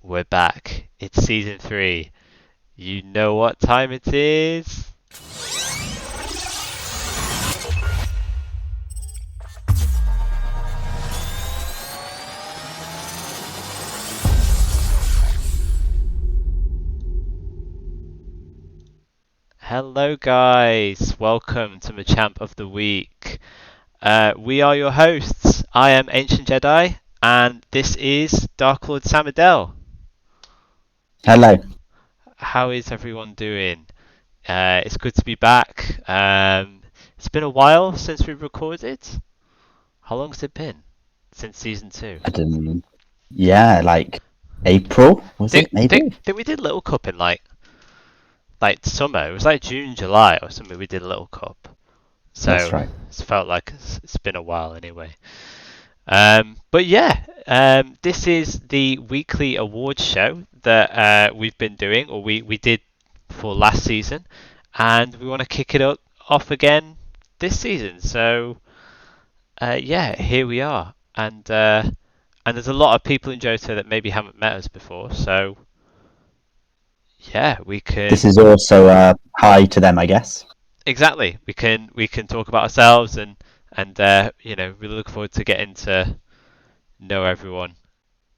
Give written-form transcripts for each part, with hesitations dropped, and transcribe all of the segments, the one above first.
We're back. It's season 3. You know what time it is? Hello, guys. Welcome to Machamp of the Week. We are your hosts. I am Ancient Jedi, and this is Dark Lord Samadel. Hello. How is everyone doing? It's good to be back. It's been a while since we've recorded. How long has it been? Since season 2? I didn't. Yeah, like April was Think it? Maybe. think we did Little Cup in like summer. It was like June, July or something. We did a Little Cup. That's So right. it's felt like it's been a while anyway. But yeah, this is the weekly awards show that we've been doing, or we did for last season, and we want to kick it off again this season. So yeah, here we are, and there's a lot of people in Johto that maybe haven't met us before. So yeah, we This can is also hi to them, I guess. exactly we can talk about ourselves and really look forward to getting to know everyone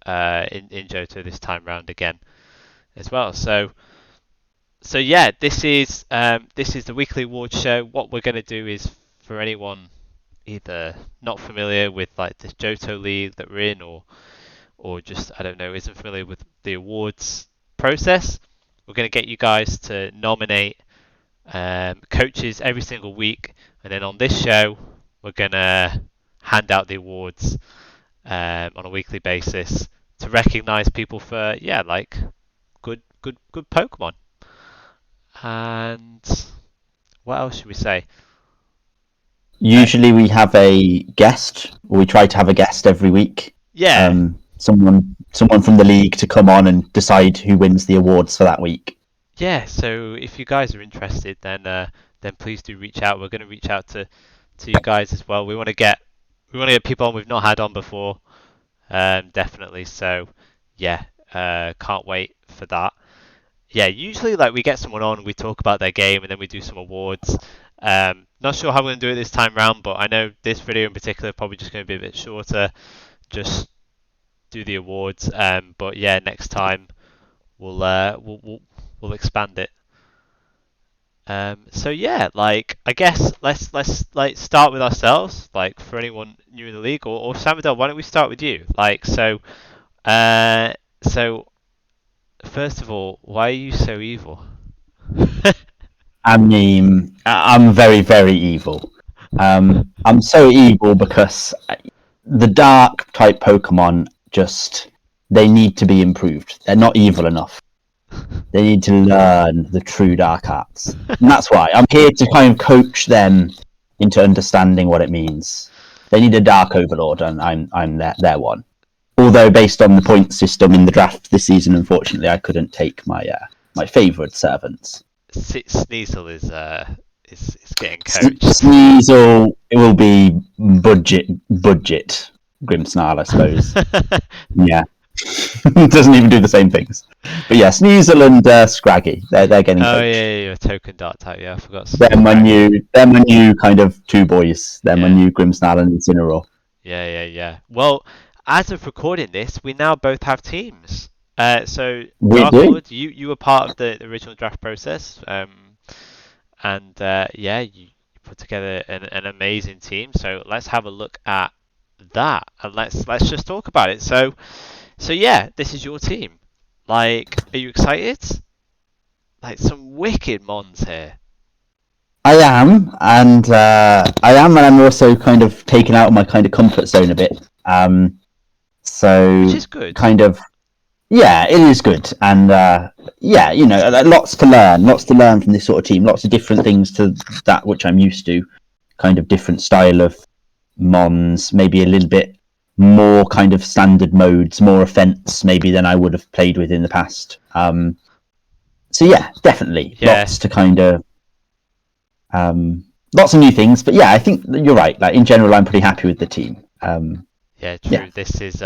in Johto this time round again as well. So yeah, this is the weekly awards show. What we're going to do is for anyone either not familiar with like this Johto league that we're in, or just I don't know isn't familiar with the awards process, we're going to get you guys to nominate coaches every single week, and then on this show we're going to hand out the awards on a weekly basis to recognize people for like good Pokemon. And what else should we say? Uh, Usually we have a guest. We try to have a guest every week. yeah, Someone from the league to come on and decide who wins the awards for that week. yeah. So if you guys are interested, then please do reach out. We're going to reach out to you guys as well. We want to get people on we've not had on before, definitely. So yeah, can't wait for that. Yeah, usually like we get someone on, we talk about their game, and then we do some awards. Not sure how we're going to do it this time round, but I know this video in particular probably just going to be a bit shorter. Just do the awards. But yeah, next time we'll expand it. So yeah, like I guess let's like start with ourselves. Like for anyone new in the league, or Samadel, why don't we start with you? Uh, so first of all, why are you so evil? I mean, I'm very, very evil. I'm so evil because the dark type Pokemon just they need to be improved. They're not evil enough. They need to learn the true dark arts. And that's why I'm here to kind of coach them into understanding what it means. They need a dark overlord, and I'm their one. Although based on the point system in the draft this season, unfortunately, I couldn't take my favourite servants. Sneasel is getting coached. Sneasel, it will be budget Grimmsnarl, I suppose. Yeah. Doesn't even do the same things. But yeah, Sneasel and Scraggy, they're getting Oh coached. yeah, token dark type. Yeah, I forgot. They're my new kind of two boys. They're my Yeah, new Grimmsnarl and Incineroar. yeah. Well, as of recording this, we now both have teams. So We Dark do. Lord, you were part of the original draft process. And yeah, you put together an amazing team. So let's have a look at that, and let's just talk about it. So yeah, this is your team. Like, are you excited? Like some wicked mons here. And I'm also kind of taken out of my kind of comfort zone a bit. Which So is good. kind of, yeah, it is good, and yeah, lots to learn from this sort of team. Lots of different things to that which I'm used to. Kind of different style of mons, maybe a little bit more kind of standard modes, more offense maybe than I would have played with in the past. So yeah, definitely Yeah, lots of new things. But yeah, I think you're right. Like in general, I'm pretty happy with the team. yeah, Yeah, true. This is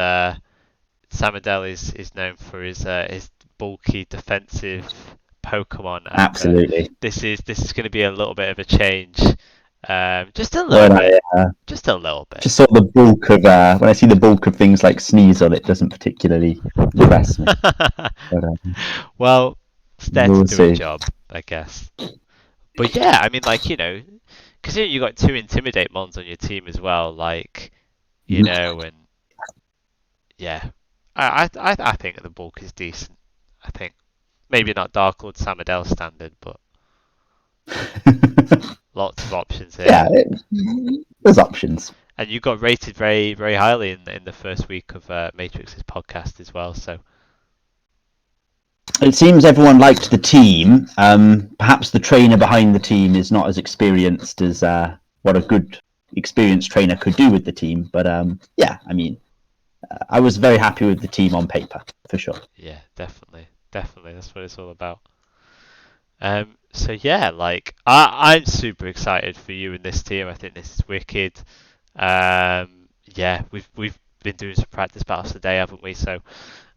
Samadel is known for his bulky defensive Pokemon, and Absolutely. this is going to be a little bit of a change, just a little When bit, I just a little bit. just saw the bulk of when I see the bulk of things like Sneasel, it doesn't particularly impress me. But Well, it's there to we'll do a see. job, I guess. But yeah, I mean, like, considering you got two Intimidate Mons on your team as well, like, Mhm. and yeah, I think the bulk is decent. I think maybe not Dark Lord Samadel standard, but lots of options here. Yeah, there's options. And you got rated very very highly in the first week of Matrix's podcast as well. So It seems everyone liked the team. Perhaps the trainer behind the team is not as experienced as what a good experienced trainer could do with the team. But yeah, I mean, I was very happy with the team on paper for sure. yeah, definitely, definitely, that's what it's all about. So yeah, like I'm super excited for you and this team. I think this is wicked. Yeah, we've been doing some practice battles today, haven't we? So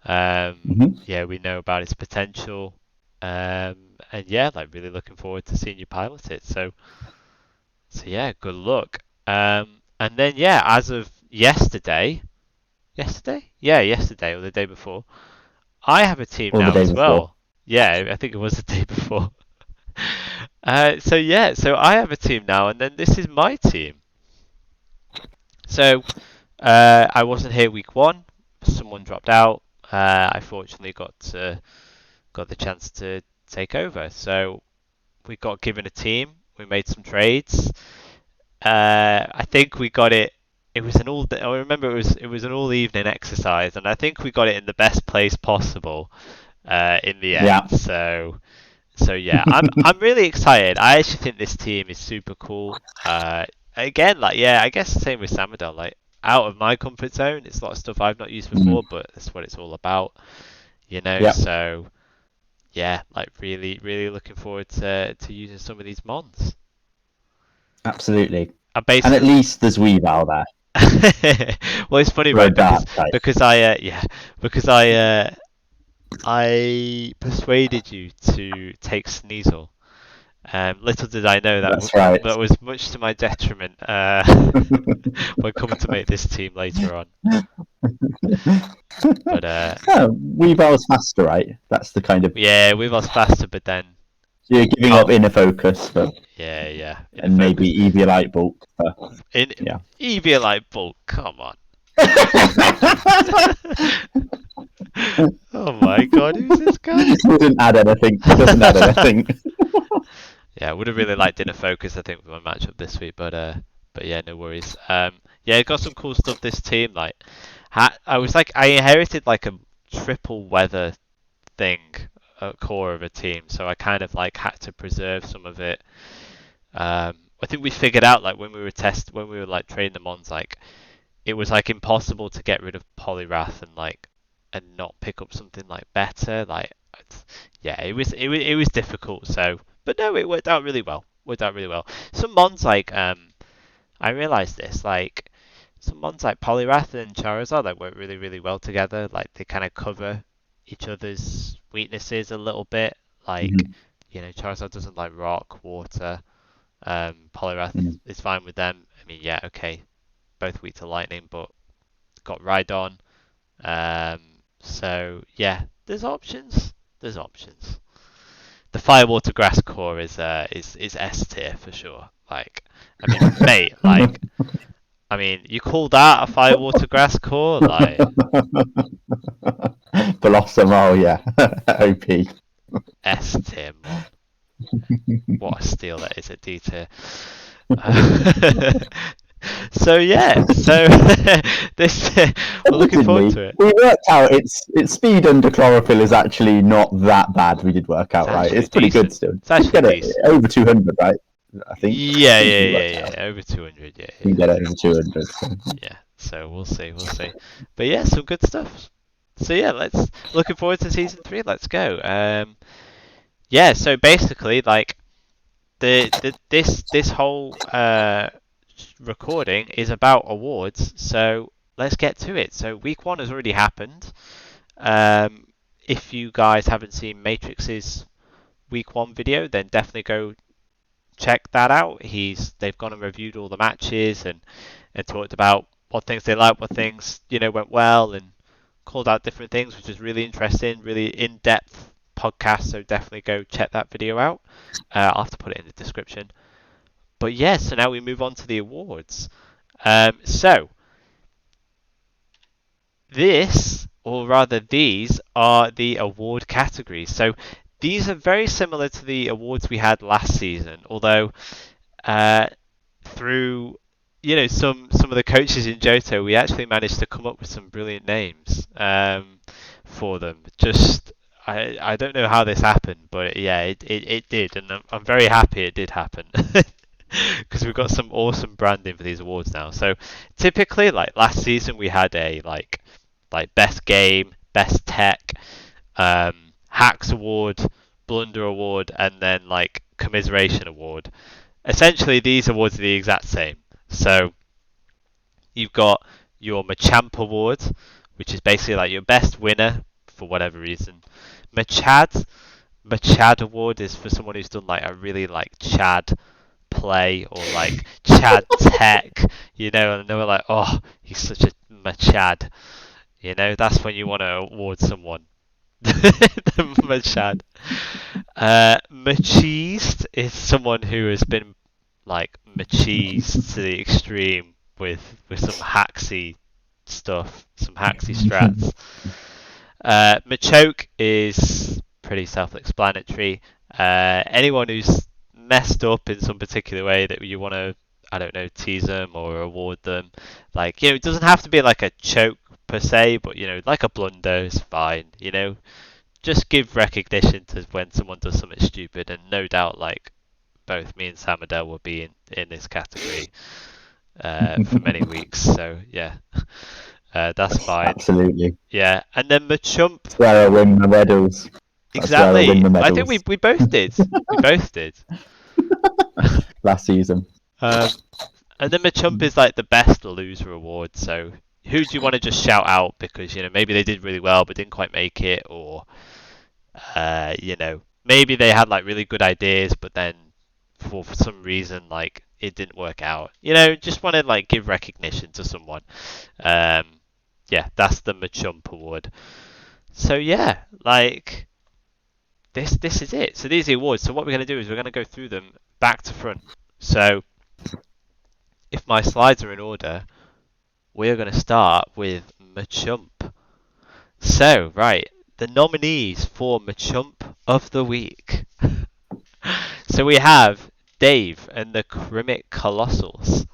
Hmm. yeah, we know about its potential. And yeah, like really looking forward to seeing you pilot it. So yeah, good luck. And then yeah, as of yesterday, yeah, yesterday or the day before, I have a team Or the now day as before. well. Yeah, I think it was the day before. So yeah, so I have a team now, and then this is my team. So I wasn't here week one. Someone dropped out. I fortunately got the chance to take over. So we got given a team. We made some trades. I think we got it. It was an all. I remember it was an all evening exercise, and I think we got it in the best place possible. In the end. Yeah. So yeah, I'm really excited. I actually think this team is super cool. Again, like yeah, I guess the same with Samadon. Like out of my comfort zone, it's a lot of stuff I've not used Mm. before, but that's what it's all about. Yeah. So yeah, like really, really looking forward to using some of these mons. Absolutely. I And at basically. least there's Weavile there Well, it's funny, for a right? dark Because type. because I yeah because I persuaded you to take Sneasel. Little did I know That's right. that was much to my detriment when coming to make this team later on. But Oh, Weavile's faster, right? That's the kind of yeah, we was faster, but then you're giving can't. up inner focus for, Yeah, yeah, in the and maybe focus. Eviolite bulk. In Yeah. Eviolite bulk, come on. Oh my god, who's this guy? Doesn't add anything. Doesn't add anything. Yeah, I would have really liked Inner Focus, I think, for my matchup this week, but yeah, no worries. Yeah, got some cool stuff this team. Like, I inherited like a triple weather thing at core of a team, so I kind of like had to preserve some of it. I think we figured out like when we were like training the mons, like it was like impossible to get rid of Poliwrath and not pick up something like better. Yeah, it was difficult. So, but no, it worked out really well. Worked out really well. Some mons I realized this some mons like Poliwrath and Charizard work really really well together. Like they kind of cover each other's weaknesses a little bit. Like Mhm. Charizard doesn't like rock, water. Poliwrath Mhm. is fine with them. I mean, yeah, okay, both weak to lightning, but got Rhydon. So yeah, there's options. There's options. The Firewater Grass core is S tier for sure. I mean, mate, you call that a Firewater Grass core? Blossom, oh yeah. OP. S tier mon. What a steal that is at D tier. Uh, so yeah, so this we're looking forward Admittedly, to it. we worked out its speed under chlorophyll is actually not that bad. We did work It's out, right? actually It's pretty good decent. still. It's You actually get it decent. over 200, right? I think. I Yeah, think yeah, we yeah, worked out. yeah. Over 200. Yeah, You yeah, get it over 200. So. yeah. So we'll see, we'll see. But yeah, some good stuff. So yeah, let's looking forward to season 3. Let's go. Yeah. So basically, like this whole recording is about awards. So let's get to it. So week one has already happened. Um, if you guys haven't seen Matrix's week one video, then definitely go check that out. They've gone and reviewed all the matches and talked about what things they liked, what things went well, and called out different things, which is really interesting, really in-depth podcast. So definitely go check that video out. I'll have to put it in the description. But yeah, so now we move on to the awards. So this, or rather these, are the award categories. So these are very similar to the awards we had last season, although uh, through some of the coaches in Johto, we actually managed to come up with some brilliant names for them. Just I don't know how this happened, but yeah, it did, and I'm very happy it did happen. Because we've got some awesome branding for these awards now. So typically, like last season, we had a like best game, best tech, hacks award, blunder award, and then like commiseration award. Essentially, these awards are the exact same. So you've got your Machamp award, which is basically like your best winner for whatever reason. Machad, Machad award is for someone who's done like a really like Chad play or like Chad tech, and they were like, oh, he's such a Machad. That's when you want to award someone. The Machad. Machised is someone who has been like machised to the extreme with some hacksy stuff, some hacksy strats. Machoke is pretty self-explanatory. Anyone who's messed up in some particular way that you want to, I don't know, tease them or award them. Like, it doesn't have to be like a choke per se, but like a blunder is fine. Just give recognition to when someone does something stupid, and no doubt, like both me and Samadel will be in this category for many weeks. So yeah, that's fine. Absolutely. Yeah, and then Machamp. That's where I win my medals. That's where I win Exactly. the I think we medals we both did. We both did. last season. And then Machamp is like the best loser award. So who do you want to just shout out because maybe they did really well but didn't quite make it, or maybe they had like really good ideas but then for some reason like it didn't work out. Just want to like give recognition to someone. Um, yeah, that's the Machamp award. So yeah, like this is it. So these are the awards. So what we're going to do is we're going to go through them back to front. So if my slides are in order, we're going to start with Machamp. So right, the nominees for Machamp of the week. So we have Dave and the Krimic Colossals.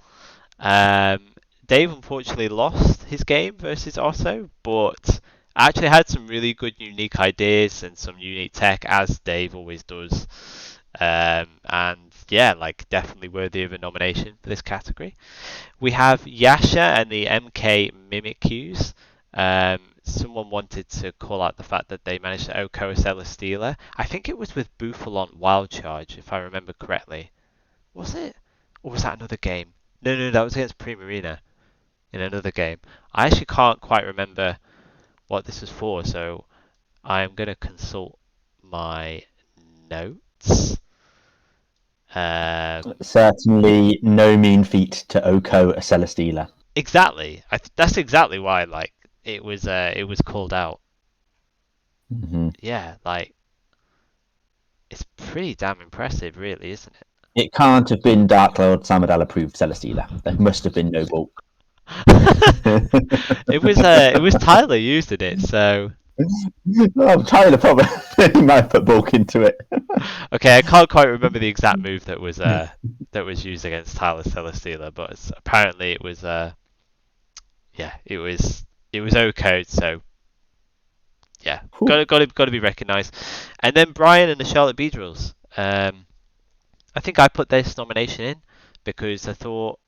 Um, Dave unfortunately lost his game versus Otto, but actually had some really good unique ideas and some unique tech, as Dave always does. And yeah, like definitely worthy of a nomination for this category. We have Yasha and the MK Mimikyus. Someone wanted to call out the fact that they managed to OHKO a Celesteela. I think it was with Bufalon Wild Charge, if I remember correctly. Was it? Or was that another game? No, that was against Primarina in another game. I actually can't quite remember what this was for, so I am going to consult my notes. Certainly no mean feat to OHKO a Celesteela. Exactly. That's exactly why like it was called out. Mm-hmm. Yeah, like it's pretty damn impressive, really, isn't it? It can't have been Dark Lord Samadal approved Celesteela. There must have been no bulk. It was Tyler using it, so Oh, Tyler probably might put bulk into it. okay, I can't quite remember the exact move that was used against Tyler Celesteela, but apparently it was yeah, it was okay, so yeah, got to be recognised. And then Brian and the Charlotte Beadrills. I think I put this nomination in because I thought,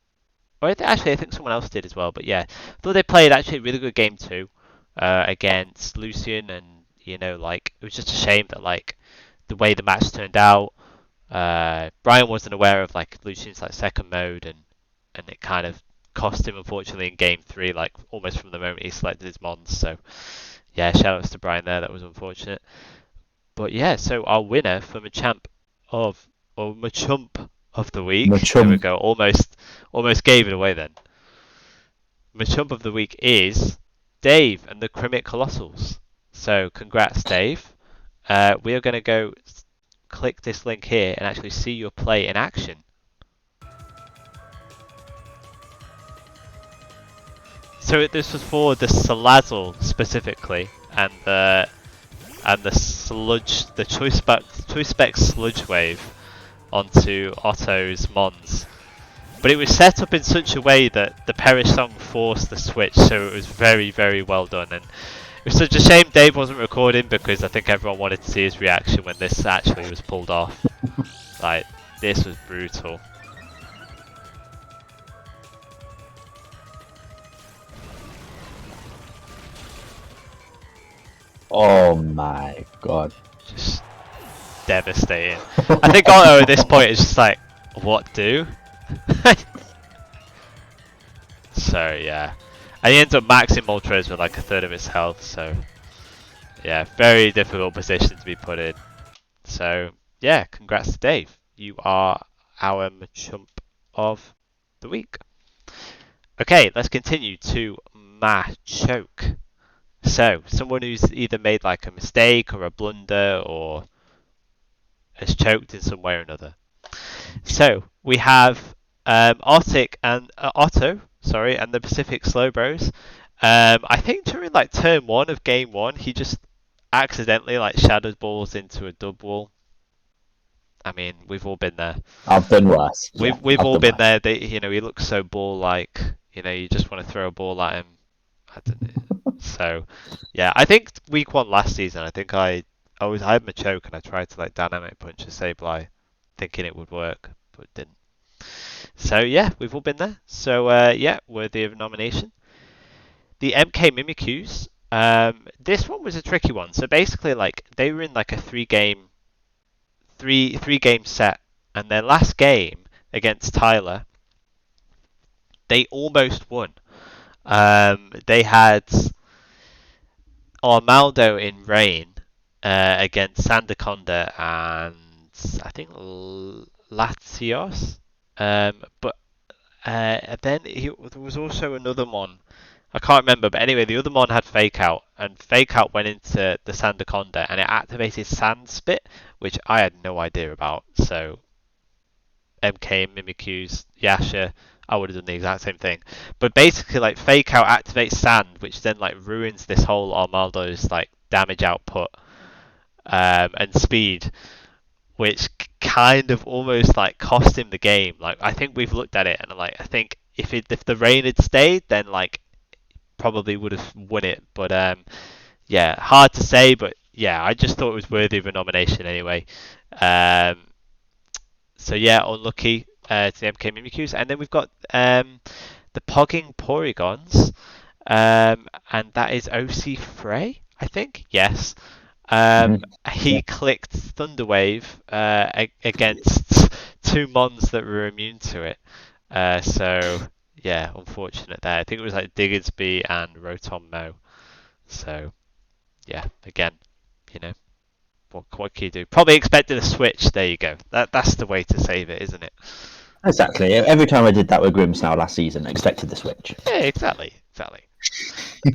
or actually I think someone else did as well. But yeah, I thought they played actually a really good game too against Lucian, and like it was just a shame that like the way the match turned out. Brian wasn't aware of like Lucian's like second mode, and it kind of cost him unfortunately in game 3, like almost from the moment he selected his mons. So yeah, shoutouts to Brian there. That was unfortunate. But yeah, so our winner for Machamp of or Machamp of the week. There we Machamp. go. Almost gave it away then. Machamp of the week is Dave and the Crimit Colossals. So congrats, Dave. We are going to go click this link here and actually see your play in action. So this was for the Salazzle specifically, and the sludge, the choice spec sludge wave onto Otto's mons. But it was set up in such a way that the Perish song forced the switch, so it was very, very well done. And it was such a shame Dave wasn't recording because I think everyone wanted to see his reaction when this actually was pulled off. Like, this was brutal. Oh my god. Just devastating. I think Otto at this point is just like, what do? So yeah. And he ends up maxing Moltres with like a third of its health, so yeah, very difficult position to be put in. So yeah, congrats to Dave. You are our Machamp of the week. Okay, let's continue to Machoke. So, someone who's either made like a mistake or a blunder or has choked in some way or another. So, we have Arctic and Otto, sorry, and the Pacific Slowbros. I think during like turn 1 of game 1, he just accidentally like shadow balls into a dub wall. I mean, we've all been there. I've done worse. We've all been there. He looks so ball-like. You just want to throw a ball at him. I don't know. So, yeah, I think week 1 last season, I think I had Machoke and I tried to like dynamic punch a Sableye, thinking it would work, but it didn't. So yeah, we've all been there. So yeah, worthy of nomination. The MK Mimikyus. This one was a tricky one. So basically, like they were in like a three game set, and their last game against Tyler, they almost won. They had Armaldo in Rain against Sandaconda and I think Latios. But then there was also another mon. I can't remember, but anyway, the other mon had Fake Out, and Fake Out went into the Sandaconda, and it activated Sand Spit, which I had no idea about. So, MK, Mimikyu's, Yasha, I would have done the exact same thing. But basically, like Fake Out activates Sand, which then like ruins this whole Armaldo's like damage output and speed, which kind of almost like cost him the game. Like I think we've looked at it, and like I think if the rain had stayed, then like probably would have won it. But yeah, hard to say. But yeah, I just thought it was worthy of a nomination anyway. So yeah, unlucky to the MK Mimikyus. And then we've got the Pogging Porygons, and that is OC Frey, I think. Yes. He clicked Thunderwave against 2 mons that were immune to it. So yeah, unfortunate there. I think it was like Diggersby and Rotom Mo. So yeah, again, what can you do? Probably expected a switch. There you go. That's the way to save it, isn't it? Exactly. Every time I did that with Grimmsnarl last season, I expected the switch. Yeah, exactly.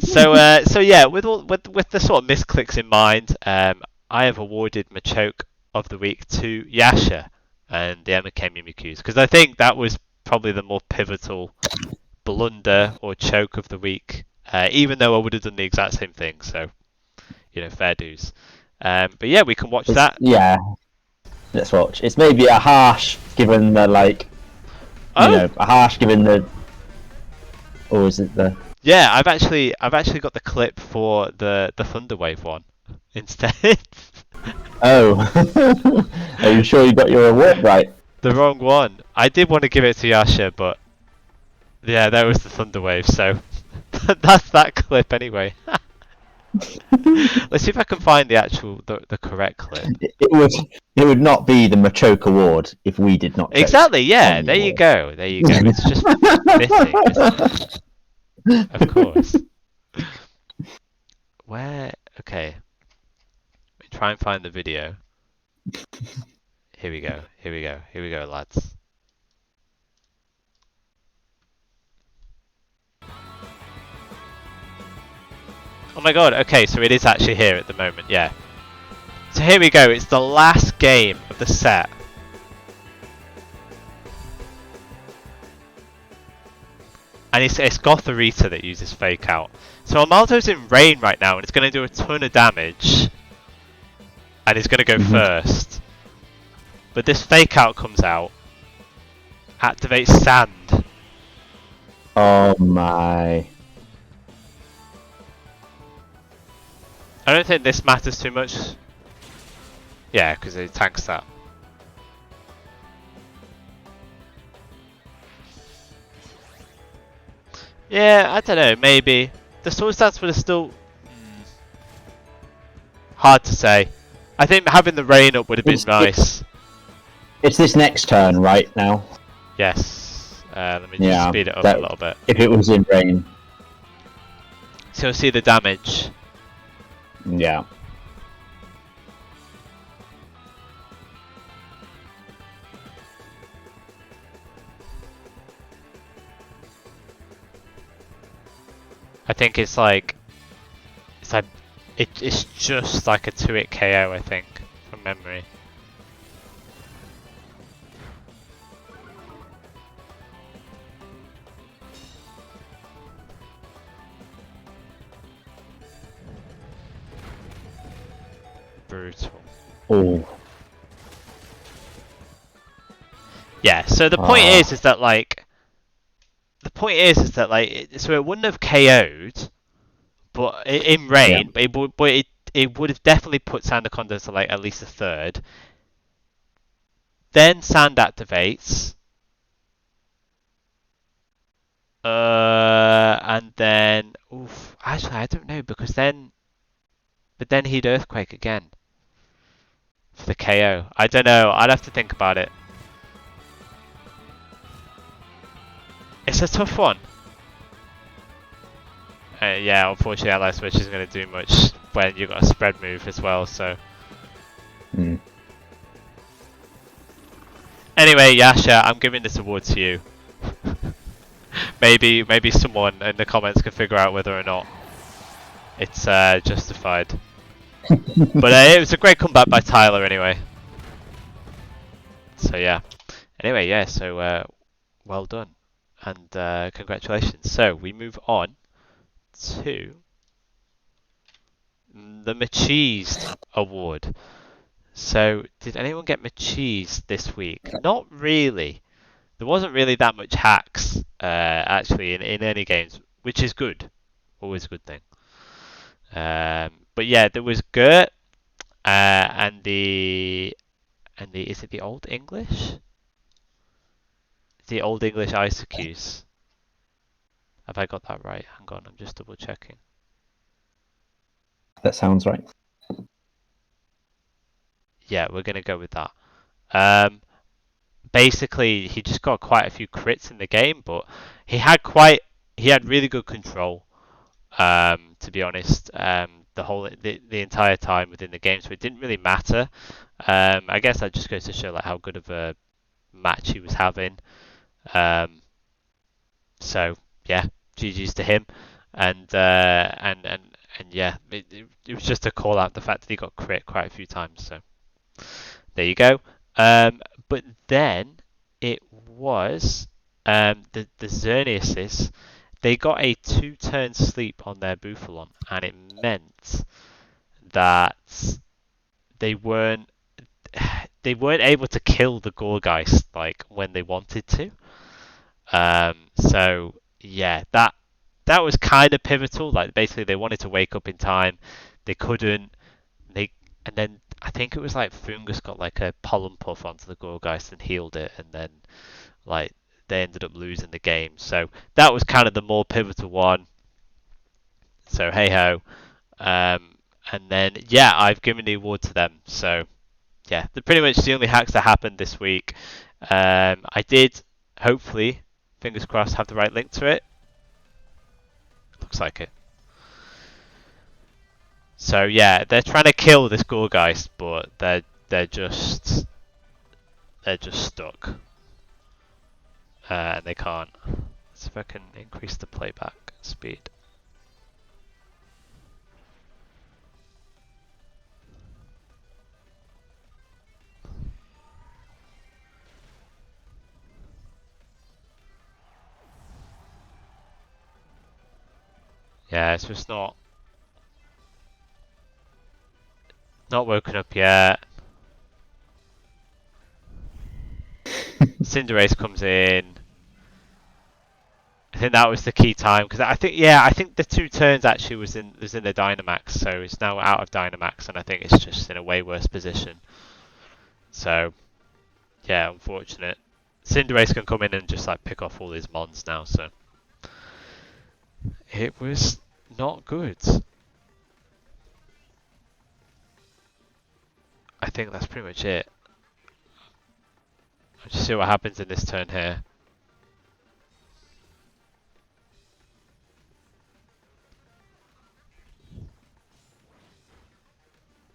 So yeah, with the sort of misclicks in mind, I have awarded Machoke of the week to Yasha and the MK Mimikyus because I think that was probably the more pivotal blunder or choke of the week. Even though I would have done the exact same thing, so fair dues. But yeah, we can watch that. Yeah, let's watch. It's maybe a harsh given the a harsh given the, or is it the? Yeah, I've actually got the clip for the Thunderwave one instead. Oh, are you sure you got your award right? The wrong one. I did want to give it to Yasha, but yeah, that was the Thunderwave. So that's that clip anyway. Let's see if I can find the actual the correct clip. It would not be the Machoke Award if we did not choke Exactly, on yeah. the There you award. go. There you go. It's just fitting, isn't it? Of course. Where? Okay. Let me try and find the video. Here we go. Here we go. Here we go, lads. Oh my god. Okay, so it is actually here at the moment. Yeah. So here we go. It's the last game of the set. And it's Gothorita that uses Fake Out. So Amaldo's in rain right now, and it's going to do a ton of damage. And he's going to go first. But this Fake Out comes out. Activates Sand. Oh my. I don't think this matters too much. Yeah, because it tanks that. Yeah, I don't know, maybe. The Swords Dance would have still... Hard to say. I think having the rain up would have been nice. It's this next turn right now. Yes. Let me just speed it up a little bit. If it was in rain. So you'll see the damage. Yeah. I think it's like it's just like a 2-hit KO, I think, from memory. Brutal. Oh. Yeah, so the point is that like so it wouldn't have KO'd but in rain, Yeah. but it would have definitely put Sandaconda to like at least a third. Then Sand activates. And then oof, actually I don't know because then he'd Earthquake again for the KO. I don't know. I'd have to think about it. It's a tough one. Yeah, unfortunately, Ally Switch isn't going to do much when you've got a spread move as well. So anyway, Yasha, I'm giving this award to you. maybe someone in the comments can figure out whether or not it's justified. But it was a great comeback by Tyler anyway. So yeah. Anyway, yeah. So well done and congratulations. So we move on to the Macheesed Award. So did anyone get Macheesed this week? Not really. There wasn't really that much hacks actually in any games, which is good. Always a good thing. But yeah, there was Gert and the is it the Old English? The Old English ICQs. Have I got that right? Hang on, I'm just double checking. That sounds right. Yeah, we're gonna go with that. Basically, he just got quite a few crits in the game, but he had really good control. To be honest, the entire time within the game, so it didn't really matter. I guess that just goes to show like how good of a match he was having. So yeah, GG's to him, and yeah, it was just to call out the fact that he got crit quite a few times. So there you go. But then it was the Xerneases. They got a 2-turn sleep on their Bufalon, and it meant that they weren't able to kill the Gorgeist like when they wanted to. So yeah, that was kind of pivotal. Like basically, they wanted to wake up in time, they couldn't. And then I think it was like Fungus got like a pollen puff onto the Gorgeist and healed it, and then like they ended up losing the game. So that was kind of the more pivotal one. So hey ho. And then yeah, I've given the award to them. So yeah, they're pretty much the only hacks that happened this week. I did hopefully, fingers crossed, have the right link to it. Looks like it. So yeah, they're trying to kill this Gorgeist, but they're just stuck, and they can't. Let's see if I can increase the playback speed. Yeah, it's just not woken up yet. Cinderace comes in. I think that was the key time because I think the 2 turns actually was in the Dynamax, so it's now out of Dynamax, and I think it's just in a way worse position. So yeah, unfortunate. Cinderace can come in and just like pick off all his mons now, so it was not good. I think that's pretty much it. I'll just see what happens in this turn here.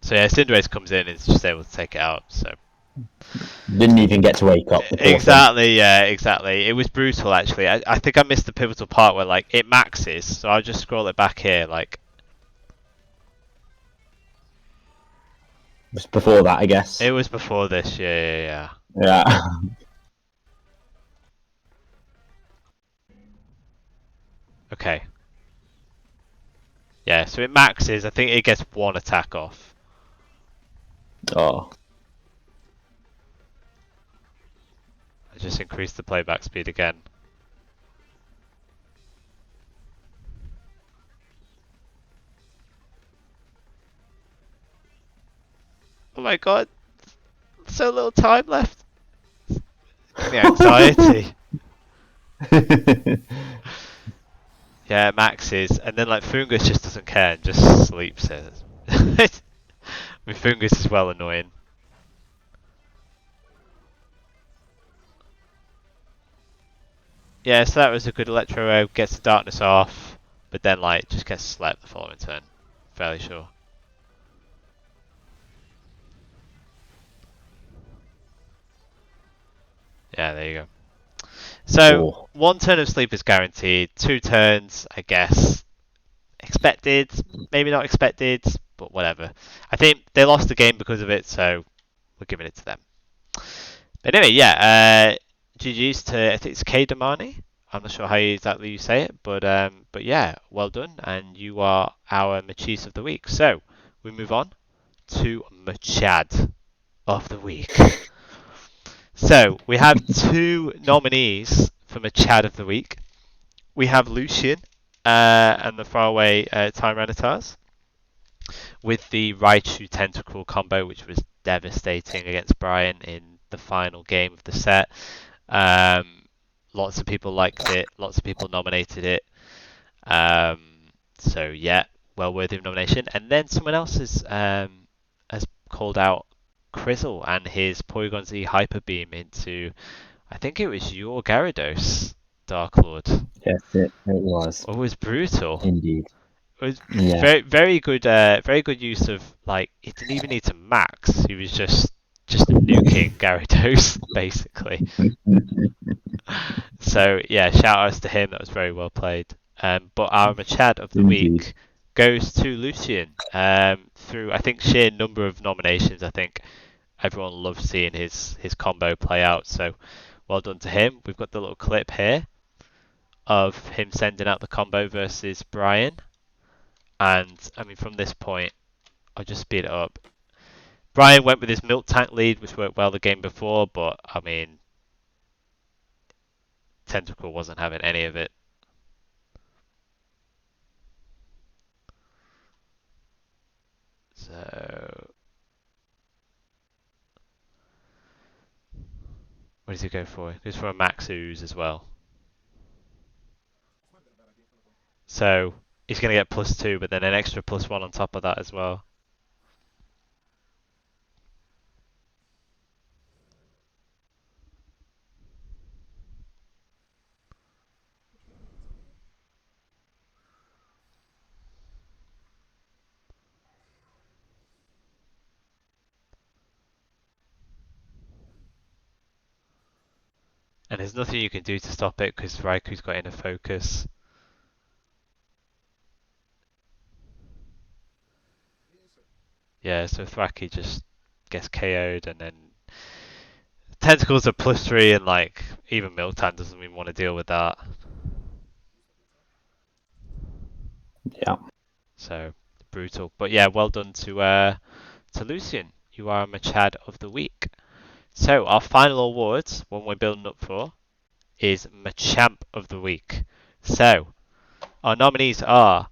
So yeah, Cinderace comes in and is just able to take it out. So Didn't even get to wake up. The poor thing. exactly, yeah, exactly. It was brutal actually. I think I missed the pivotal part where like it maxes. So I'll just scroll it back here. Like It was before that, I guess. it was before this. Yeah. Yeah. Okay. Yeah, so it maxes. I think it gets 1 attack off. Oh. I just increased the playback speed again. Oh my god, so little time left. The anxiety. Yeah, it maxes, and then like Fungus just doesn't care and just sleeps. I mean, Fungus is well annoying. Yeah, so that was a good Electro. Gets the darkness off, but then like just gets slept the following turn. Fairly sure. Yeah, there you go. So Oh. 1 turn of sleep is guaranteed. 2 turns, I guess, expected. Maybe not expected, but whatever. I think they lost the game because of it, so we're giving it to them. But anyway, yeah. GG's to I think it's K Damani. I'm not sure how exactly you say it, but yeah, well done, and you are our Machis of the week. So we move on to Machad of the week. So we have 2 nominees for Machad of the week. We have Lucian and the faraway Tyranitar with the Raichu Tentacle combo, which was devastating against Brian in the final game of the set. Lots of people liked it. Lots of people nominated it. So yeah, well worthy of nomination. And then someone else has called out Crizzle and his Porygon Z Hyper Beam into, I think it was your Gyarados, Dark Lord. Yes, it was. It was brutal. Indeed. It was Yeah. very good use of like he didn't even need to max. He was just nuking Gyarados basically. So yeah, shout outs to him. That was very well played. But our Machad of the Indeed. week goes to Lucian. Through I think sheer number of nominations, I think everyone loves seeing his combo play out. So well done to him. We've got the little clip here of him sending out the combo versus Brian. And I mean, from this point, I'll just speed it up. Brian went with his Milk Tank lead, which worked well the game before, but I mean, Tentacle wasn't having any of it. So, what does he go for? He goes for a Max Ooze as well. So, he's going to get +2, but then an extra +1 on top of that as well. And there's nothing you can do to stop it because Raiku's got inner focus. Yeah, so Thraki just gets KO'd, and then Tentacles are +3, and like even Miltank doesn't even want to deal with that. Yeah. So brutal. But yeah, well done to Lucian. You are Machad of the week. So our final awards, one we're building up for, is Machamp of the week. So our nominees are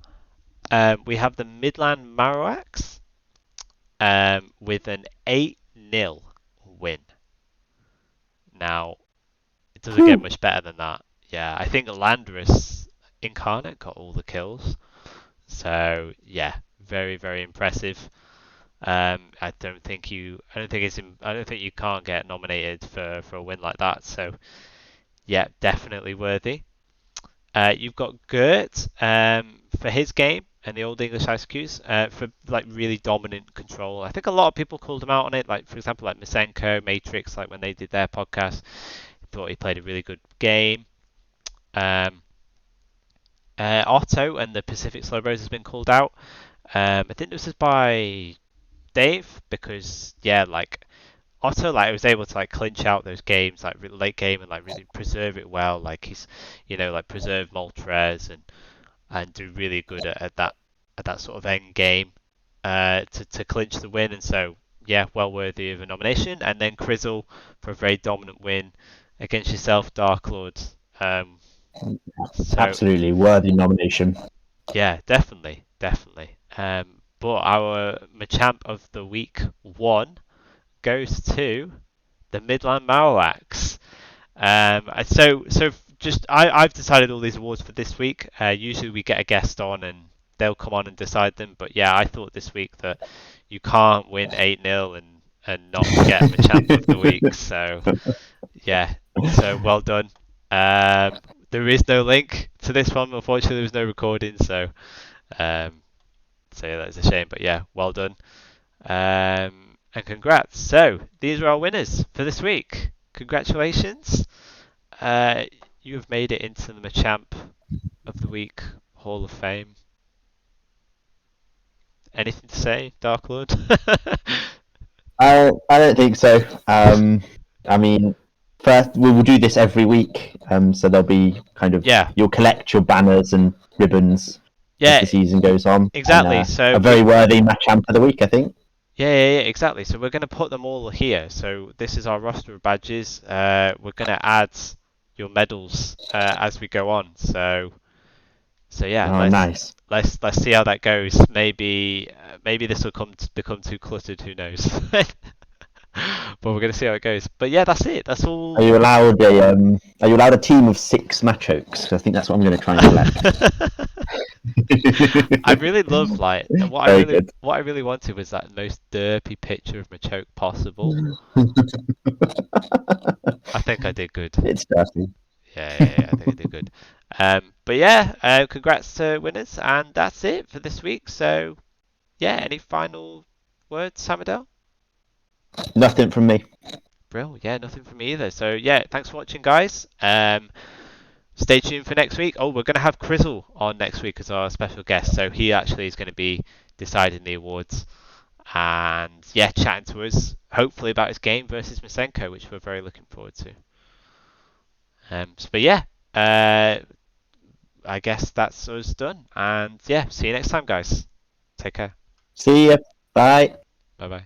we have the Midland Marowaks with an 8-0 win. Now it doesn't get Whew. much better than that. Yeah, I think Landorus Incarnate got all the kills. So yeah, very very impressive. I don't think you can't get nominated for a win like that. So yeah, definitely worthy. You've got Gert for his game and the Old English ICQs for like really dominant control. I think a lot of people called him out on it. Like for example, like Masenko, Matrix, like when they did their podcast, thought he played a really good game. Um, Otto and the Pacific Slowbros has been called out. I think this is by Dave because yeah, like Otto like was able to like clinch out those games like late game and like really preserve it well. Like he's like preserve Moltres and do really good at that sort of end game to clinch the win. And so yeah, well worthy of a nomination. And then Crizzle for a very dominant win against yourself, Dark Lord. So Absolutely worthy nomination. yeah, definitely, definitely. But our Machamp of the week one goes to the Midland Marowaks. So just I've decided all these awards for this week. Usually we get a guest on and they'll come on and decide them. But yeah, I thought this week that you can't win 8-0 and not get Machamp of the week. So yeah, so well done. There is no link to this one. Unfortunately, there was no recording. Um, so yeah, that's a shame. But yeah, well done. And congrats. So these are our winners for this week. Congratulations. Uh, you have made it into the Machamp of the Week Hall of Fame. Anything to say, Dark Lord? I don't think so. I mean, first we will do this every week. So there'll be kind of Yeah, you'll collect your banners and ribbons as yeah, the season goes on, and exactly. a very worthy match champ of the week, I think. Yeah, exactly. So we're going to put them all here. So this is our roster of badges. We're going to add your medals as we go on. So yeah, Oh, nice. let's see how that goes. Maybe this will become too cluttered. Who knows? But we're gonna see how it goes. But yeah, that's it. That's Are all. you allowed a team of 6 Machokes? I think that's what I'm going to try and collect. I really love like Very good. what I really wanted was that most derpy picture of Machoke possible. I think I did good. It's dirty. Yeah, I think I did good. But yeah, congrats to winners, and that's it for this week. So yeah, any final words, Samadel? Nothing from me. Brill, yeah, nothing from me either. So yeah, thanks for watching, guys. Stay tuned for next week. Oh, we're going to have Crizzle on next week as our special guest. So he actually is going to be deciding the awards and yeah, chatting to us hopefully about his game versus Masenko, which we're very looking forward to. But yeah, I guess that's us done. And yeah, see you next time, guys. Take care. See ya. Bye. Bye bye.